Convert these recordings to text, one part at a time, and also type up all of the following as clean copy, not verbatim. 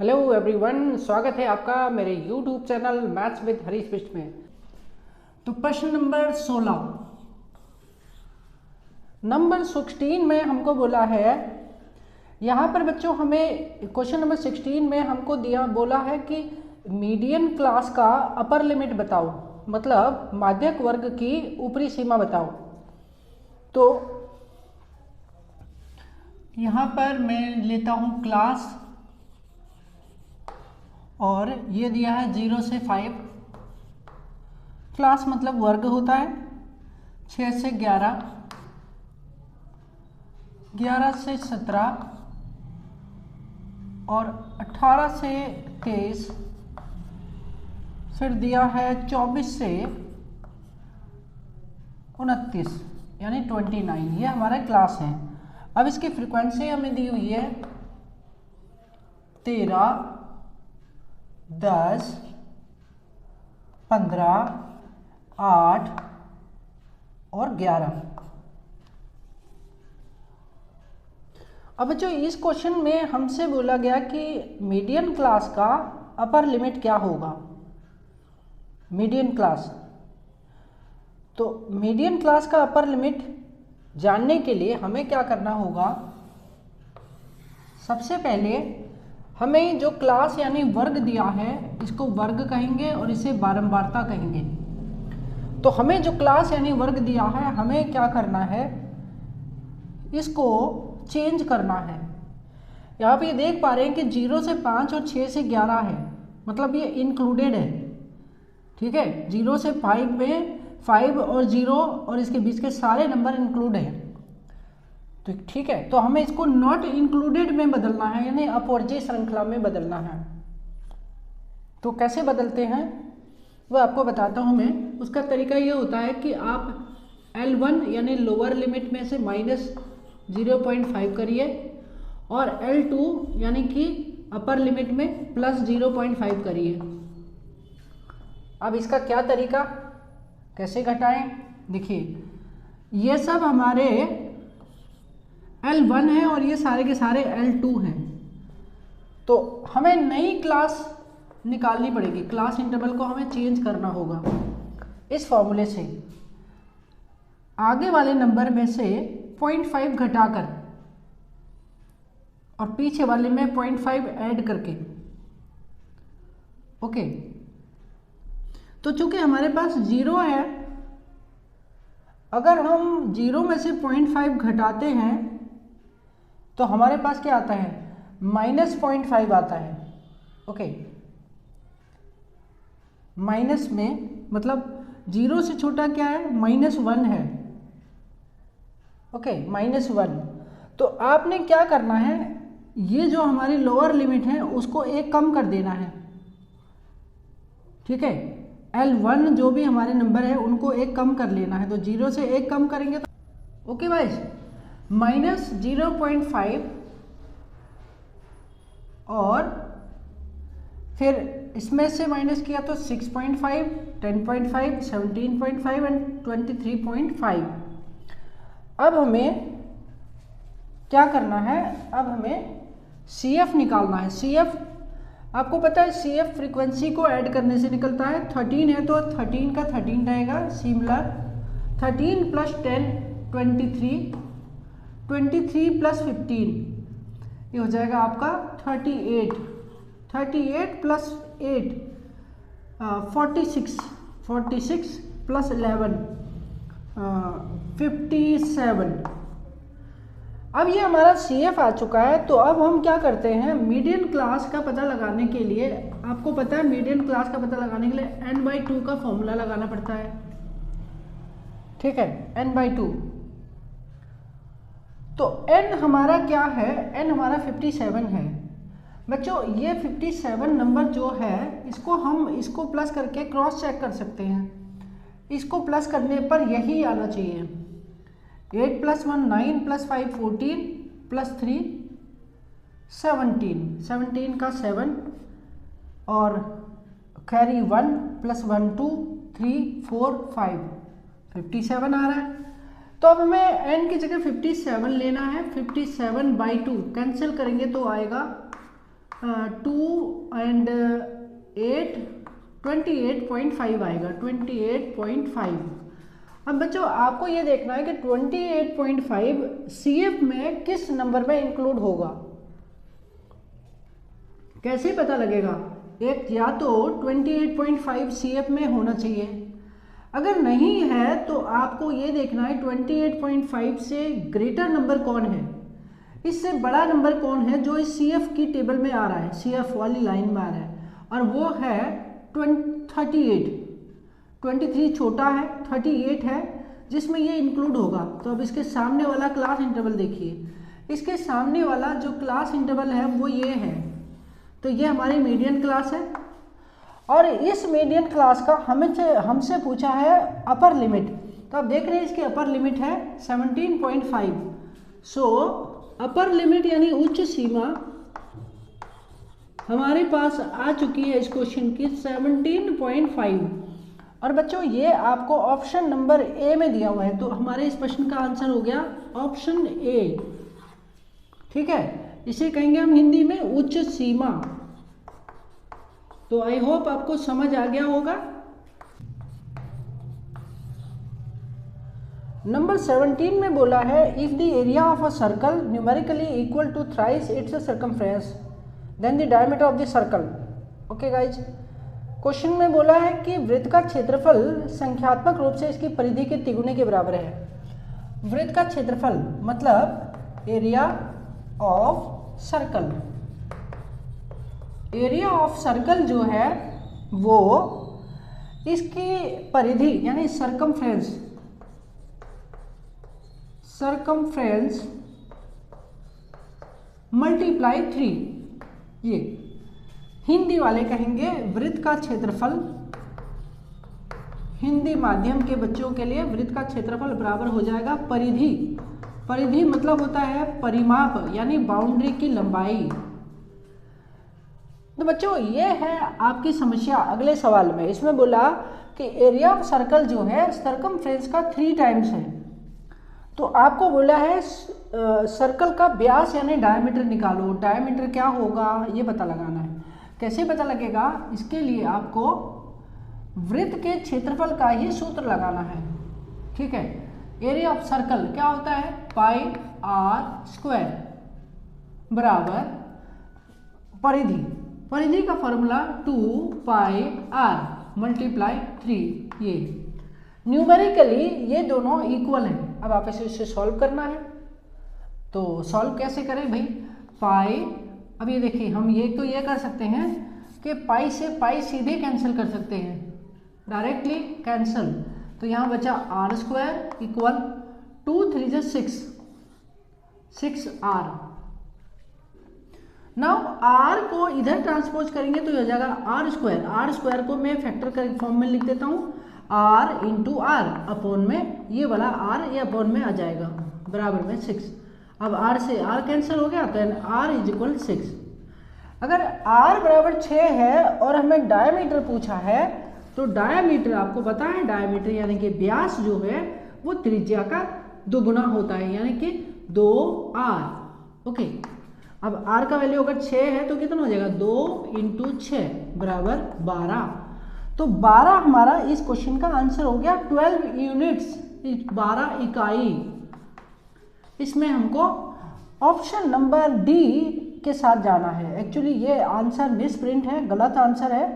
Hello everyone, स्वागत है आपका मेरे YouTube channel maths with Harish Bisht में। तो प्रश्न नंबर 16 में हमको बोला है, यहाँ पर बच्चों हमें क्वेश्चन नंबर 16 में हमको बोला है कि मीडियन क्लास का अपर लिमिट बताओ, मतलब माध्यक वर्ग की ऊपरी सीमा बताओ। तो यहाँ पर मैं लेता हूँ क्लास और ये दिया है 0 से 5। क्लास मतलब वर्ग होता है। 6 से 11, 11 से 17 और 18 से 23, फिर दिया है 24 से 29 यानी 29। ये हमारा क्लास है। अब इसकी फ्रीक्वेंसी हमें दी हुई है 13, 10, 15, 8 और 11। अब बच्चों इस क्वेश्चन में हमसे बोला गया कि मीडियन क्लास का अपर लिमिट क्या होगा। मीडियन क्लास, तो मीडियन क्लास का अपर लिमिट जानने के लिए हमें क्या करना होगा। सबसे पहले हमें जो क्लास यानी वर्ग दिया है इसको वर्ग कहेंगे और इसे बारंबारता कहेंगे। तो हमें जो क्लास यानी वर्ग दिया है हमें क्या करना है, इसको चेंज करना है। यहाँ पे देख पा रहे हैं कि 0 से 5 और 6 से 11 है, मतलब ये इंक्लूडेड है। ठीक है, 0 से 5 में 5 और 0 और इसके बीच के सारे नंबर इंक्लूड हैं। तो ठीक है, तो हमें इसको नॉट इंक्लूडेड में बदलना है, यानी अपवर्जय श्रृंखला में बदलना है। तो कैसे बदलते हैं वो आपको बताता हूँ मैं। उसका तरीका ये होता है कि आप L1 यानी लोअर लिमिट में से -0.5 करिए और L2 यानी कि अपर लिमिट में +0.5 करिए। अब इसका क्या तरीका, कैसे घटाएं, देखिए ये सब हमारे L1 है और ये सारे के सारे L2 हैं। तो हमें नई क्लास निकालनी पड़ेगी, क्लास इंटरवल को हमें चेंज करना होगा इस फॉर्मूले से। आगे वाले नंबर में से 0.5 घटाकर और पीछे वाले में 0.5 ऐड करके। ओके, तो चूंकि हमारे पास 0 है, अगर हम 0 में से 0.5 घटाते हैं तो हमारे पास क्या आता है, -0.5 आता है। ओके, माइनस में मतलब 0 से छोटा क्या है, -1 है। ओके, -1। तो आपने क्या करना है, ये जो हमारी लोअर लिमिट है उसको एक कम कर देना है। ठीक है, L1 जो भी हमारे नंबर है उनको एक कम कर लेना है। तो 0 से एक कम करेंगे तो ओके भाई, -0.5 और फिर इसमें से माइनस किया तो 6.5, 10.5, 17.5 एंड 23.5। अब हमें क्या करना है, अब हमें CF निकालना है। CF आपको पता है, CF फ्रीक्वेंसी को ऐड करने से निकलता है। 13 है तो 13 का 13 रहेगा, सिमिलर 13 + 10 23, 23 + 15 ये हो जाएगा आपका 38, 38 + 8 46, 46 + 11 57। अब ये हमारा CF आ चुका है। तो अब हम क्या करते हैं, मीडियन क्लास का पता लगाने के लिए, आपको पता है मीडियन क्लास का पता लगाने के लिए n/2 का फॉर्मूला लगाना पड़ता है। ठीक है, n/2। तो n हमारा क्या है, n हमारा 57 है। बच्चों ये 57 नंबर जो है इसको प्लस करके क्रॉस चेक कर सकते हैं। इसको प्लस करने पर यही आना चाहिए। 8 + 1 9 + 5 14 + 3 17, 17 का 7 और कैरी 1 + 1 2 3 4 5 57 आ रहा है। तो अब हमें n की जगह 57 लेना है। 57/2 कैंसिल करेंगे तो आएगा 2 एंड 8 28.5 आएगा, 28.5। अब बच्चों आपको ये देखना है कि 28.5 CF में किस नंबर में इंक्लूड होगा। कैसे पता लगेगा? एक या तो 28.5 CF में होना चाहिए, अगर नहीं है तो आपको ये देखना है 28.5 से ग्रेटर नंबर कौन है, इससे बड़ा नंबर कौन है जो इस CF की टेबल में आ रहा है, CF वाली लाइन में आ रहा है, और वो है 38। 23 छोटा है, 38 है जिसमें ये इंक्लूड होगा। तो अब इसके सामने वाला क्लास इंटरवल देखिए, इसके सामने वाला जो क्लास इंटरवल है वो ये है, तो ये हमारी मीडियन क्लास है, और इस मीडियन क्लास का हमसे पूछा है अपर लिमिट। तो आप देख रहे हैं इसकी अपर लिमिट है 17.5। सो अपर लिमिट यानी उच्च सीमा हमारे पास आ चुकी है इस क्वेश्चन की 17.5। और बच्चों ये आपको ऑप्शन नंबर ए में दिया हुआ है, तो हमारे इस प्रश्न का आंसर हो गया ऑप्शन ए। ठीक है, इसे कहेंगे हम हिंदी में उच्च सीमा। तो आई होप आपको समझ आ गया होगा। नंबर 17 में बोला है if the area of a circle numerically equal to thrice its circumference then the diameter of the circle. Okay guys, question में बोला है कि वृत्त का क्षेत्रफल संख्यात्मक रूप से इसकी परिधि के तिगुने के बराबर है। वृत्त का क्षेत्रफल मतलब area of circle. Area of circle जो है वो इसकी परिधि यानी सरकमफ्रेंस मल्टीप्लाई 3। ये हिंदी वाले कहेंगे वृत्त का क्षेत्रफल, हिंदी माध्यम के बच्चों के लिए वृत्त का क्षेत्रफल बराबर हो जाएगा परिधि। परिधि मतलब होता है परिमाप यानी बाउंड्री की लंबाई। तो बच्चों ये है आपकी समस्या अगले सवाल में। इसमें बोला कि एरिया ऑफ सर्कल जो है सर्कमफ्रेंस का 3 टाइम्स है। तो आपको बोला है सर्कल का व्यास यानी डायमीटर निकालो। डायमीटर क्या होगा ये पता लगाना है। कैसे पता लगेगा? इसके लिए आपको वृत्त के क्षेत्रफल का ही सूत्र लगाना है। ठीक है, एरिया ऑफ सर्कल क्या होता है? पाई आर स्क्वायर बराबर परिधि। परिधि का फॉर्मूला 2 पाई आर मल्टीप्लाई 3। ये न्यूमेरिकली ये दोनों इक्वल हैं। अब आप इसे सॉल्व करना है। तो सॉल्व कैसे करें भाई? पाई, अब ये देखिए हम ये तो ये कर सकते हैं कि पाई से पाई सीधे कैंसिल कर सकते हैं, डायरेक्टली कैंसिल। तो यहाँ बचा आर स्क्वायर इक्वल 2 3 जा 6 आर। नाउ आर को इधर ट्रांसपोज करेंगे तो हो जाएगा आर स्क्वायर। आर स्क्वायर को मैं फैक्टर का फॉर्म में लिख देता हूँ, आर इंटू आर अपॉन में ये वाला आर ये अपॉन में आ जाएगा बराबर में 6। अब आर से आर कैंसिल हो गया तो आर इज इक्वल 6। अगर आर बराबर 6 है और हमें डायमीटर पूछा है तो डायमीटर आपको पता है, डायमीटर यानी कि व्यास जो है वो त्रिज्या का दोगुना होता है यानी कि 2r। ओके, अब r का वैल्यू अगर 6 है तो कितना हो जाएगा? 2 इंटू 6 बराबर 12। तो 12 हमारा इस क्वेश्चन का आंसर हो गया। 12 यूनिट्स, 12 इकाई। इसमें हमको ऑप्शन नंबर डी के साथ जाना है। एक्चुअली ये आंसर मिस प्रिंट है, गलत आंसर है।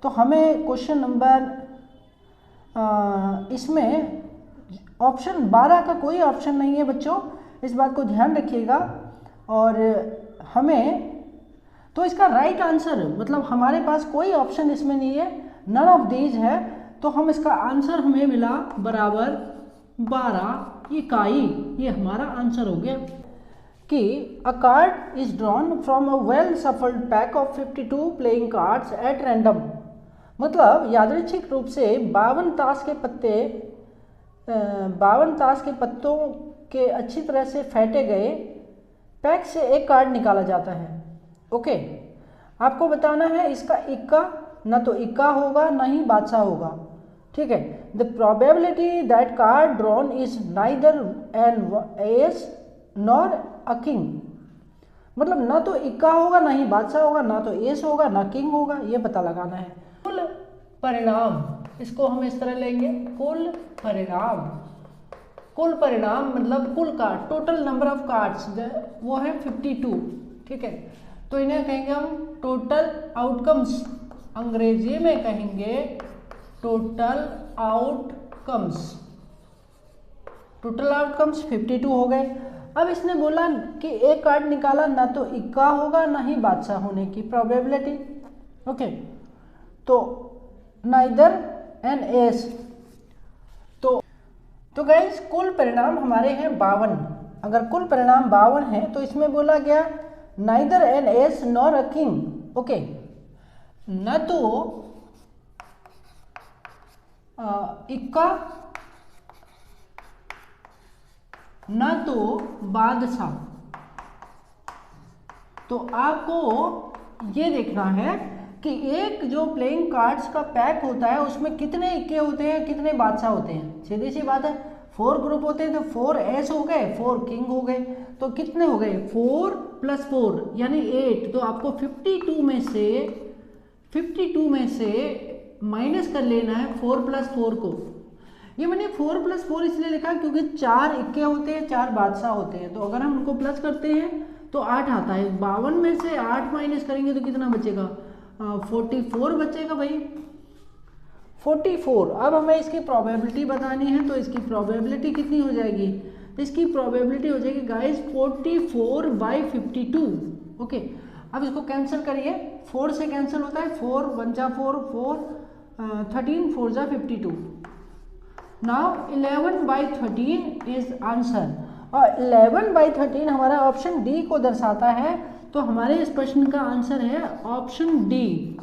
तो हमें क्वेश्चन नंबर इसमें ऑप्शन 12 का कोई ऑप्शन नहीं है बच्चों, इस बात को ध्यान रखिएगा। और हमें तो इसका राइट आंसर मतलब हमारे पास कोई ऑप्शन इसमें नहीं है, नन ऑफ दीज है। तो हम इसका आंसर हमें मिला बराबर 12 इकाई। ये हमारा आंसर हो गया कि अ card is drawn from a well shuffled pack of 52 playing cards at random. मतलब यादृच्छिक रूप से 52 ताश के पत्तों के अच्छी तरह से फेंटे गए पैक से एक कार्ड निकाला जाता है। ओके, आपको बताना है इसका इक्का, ना तो इक्का होगा ना ही बादशाह होगा। ठीक है, the probability that card drawn is neither an ace nor a king. मतलब ना तो इक्का होगा, ना ही बादशाह होगा, ना तो एस होगा, ना किंग होगा, ये पता लगाना है। कुल परिणाम, इसको हम इस तरह लेंगे, कुल परिणाम। कुल परिणाम मतलब कुल card, total number of cards वो है 52, ठीक है। तो इन्हें कहेंगे हम टोटल आउटकम्स, अंग्रेजी में कहेंगे टोटल आउटकम्स। टोटल आउटकम्स 52 हो गए। अब इसने बोला कि एक कार्ड निकाला, ना तो इक्का होगा ना ही बादशाह होने की प्रोबेबिलिटी, ओके। तो नाइदर एन एस। तो गाइस कुल परिणाम हमारे हैं 52। अगर कुल परिणाम 52 है तो इसमें बोला गया neither an ace nor a king, okay. न तो इक्का न तो बादशाह। तो आपको ये देखना है कि एक जो प्लेइंग कार्ड्स का पैक होता है उसमें कितने इक्के होते हैं, कितने बादशाह होते हैं। सीधी सी बात है, 4 ग्रुप होते हैं तो 4 एस हो गए, 4 किंग हो गए, तो कितने हो गए 4 + 4 यानी 8। तो आपको 52 में से माइनस कर लेना है 4 + 4 को। ये मैंने 4 + 4 इसलिए लिखा क्योंकि 4 इक्के होते हैं, 4 बादशाह होते हैं। तो अगर हम उनको प्लस करते हैं तो 8 आता है। 52 में से 8 माइनस करेंगे तो कितना बचेगा, 44 बचेगा भाई, 44। अब हमें इसकी प्रोबेबिलिटी बतानी है, तो इसकी प्रोबेबिलिटी कितनी हो जाएगी, इसकी प्रोबेबिलिटी हो जाएगी गाइस 44/52, ओके। अब इसको कैंसिल करिए, 4 से कैंसिल होता है, 4 × 1 = 4, 4 13 4 = 52। नाउ 11/13 इज आंसर, और 11/13 हमारा ऑप्शन डी को दर्शाता है। तो हमारे इस प्रश्न का आंसर है ऑप्शन डी,